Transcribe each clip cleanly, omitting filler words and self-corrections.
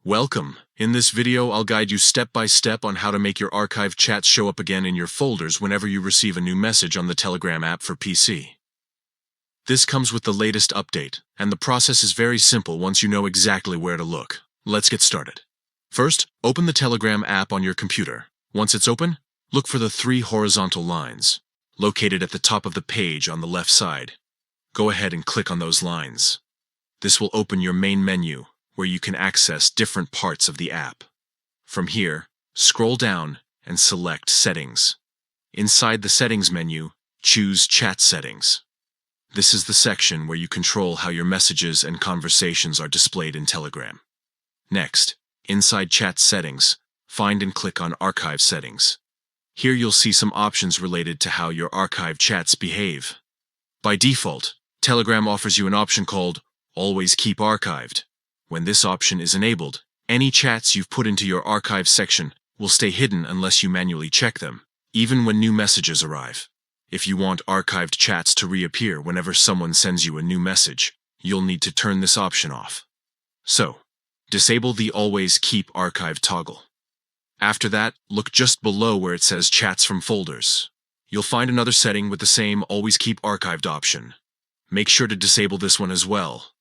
Welcome. In this video, I'll guide you step by step on how to make your archived chats show up again in your folders whenever you receive a new message on the Telegram app for PC. This comes with the latest update, and the process is very simple once you know exactly where to look. Let's get started. First, open the Telegram app on your computer. Once it's open, look for the three horizontal lines, located at the top of the page on the left side. Go ahead and click on those lines. This will open your main menu, where you can access different parts of the app. From here, scroll down and select Settings. Inside the Settings menu, choose Chat Settings. This is the section where you control how your messages and conversations are displayed in Telegram. Next, inside Chat Settings, find and click on Archive Settings. Here you'll see some options related to how your archived chats behave. By default, Telegram offers you an option called Always Keep Archived. When this option is enabled, any chats you've put into your archive section will stay hidden unless you manually check them, even when new messages arrive. If you want archived chats to reappear whenever someone sends you a new message, you'll need to turn this option off. So, disable the Always Keep Archived toggle. After that, look just below where it says Chats from Folders. You'll find another setting with the same Always Keep Archived option. Make sure to disable this one as well.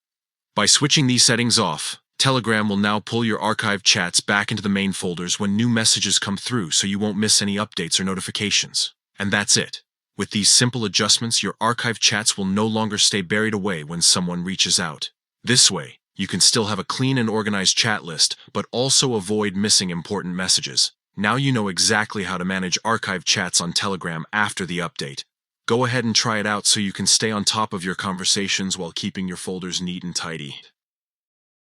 By switching these settings off, Telegram will now pull your archived chats back into the main folders when new messages come through, so you won't miss any updates or notifications. And that's it. With these simple adjustments, your archived chats will no longer stay buried away when someone reaches out. This way, you can still have a clean and organized chat list, but also avoid missing important messages. Now you know exactly how to manage archived chats on Telegram after the update. Go ahead and try it out so you can stay on top of your conversations while keeping your folders neat and tidy.